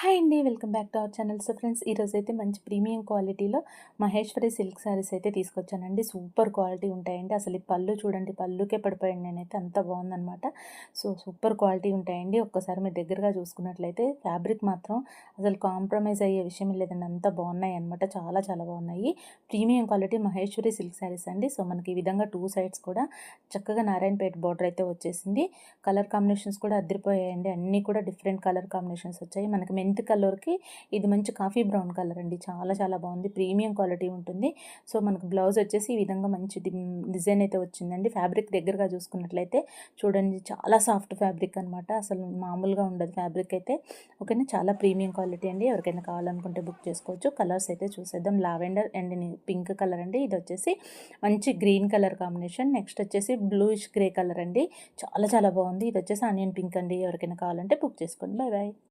Hi అండి. Welcome back to our channel. So friends, ఈరోజైతే మంచి ప్రీమియం క్వాలిటీలో మహేశ్వరి సిల్క్ శారీస్ అయితే తీసుకొచ్చానండి. సూపర్ క్వాలిటీ ఉంటాయండి. అసలు ఈ పళ్ళు చూడండి, పళ్ళుకే పడిపోయాను నేనైతే, అంత బాగుందనమాట. సో సూపర్ క్వాలిటీ ఉంటాయండి. ఒక్కసారి మీరు దగ్గరగా చూసుకున్నట్లయితే ఫ్యాబ్రిక్ మాత్రం అసలు కాంప్రమైజ్ అయ్యే విషయం లేదండి. అంత బాగున్నాయి అనమాట. చాలా చాలా బాగున్నాయి. Premium quality Maheshwari silk saris అండి. సో మనకి ఈ విధంగా టూ సైడ్స్ కూడా చక్కగా నారాయణపేట బార్డర్ అయితే వచ్చేసింది. కలర్ కాంబినేషన్స్ కూడా అదిరిపోయాయండి. అన్నీ కూడా డిఫరెంట్ కలర్ కాంబినేషన్స్ వచ్చాయి. మనకి మెంత్ కలర్కి ఇది మంచి కాఫీ బ్రౌన్ కలర్ అండి. చాలా చాలా బాగుంది. ప్రీమియం క్వాలిటీ ఉంటుంది. సో మనకు బ్లౌజ్ వచ్చేసి ఈ విధంగా మంచి డిజైన్ అయితే వచ్చిందండి. ఫ్యాబ్రిక్ దగ్గరగా చూసుకున్నట్లయితే చూడండి, చాలా సాఫ్ట్ ఫ్యాబ్రిక్ అనమాట. అసలు మామూలుగా ఉండదు ఫ్యాబ్రిక్ అయితే. ఓకేనా, చాలా ప్రీమియం క్వాలిటీ అండి. ఎవరికైనా కావాలనుకుంటే బుక్ చేసుకోవచ్చు. కలర్స్ అయితే చూసేద్దాం. లావెండర్ అండ్ పింక్ కలర్ అండి. ఇది వచ్చేసి మంచి గ్రీన్ కలర్ కాంబినేషన్. నెక్స్ట్ వచ్చేసి బ్లూయిష్ గ్రే కలర్ అండి. చాలా చాలా బాగుంది. ఇది వచ్చేసి ఆనియన్ పింక్ అండి. ఎవరికైనా కావాలంటే బుక్ చేసుకోండి. Bye bye.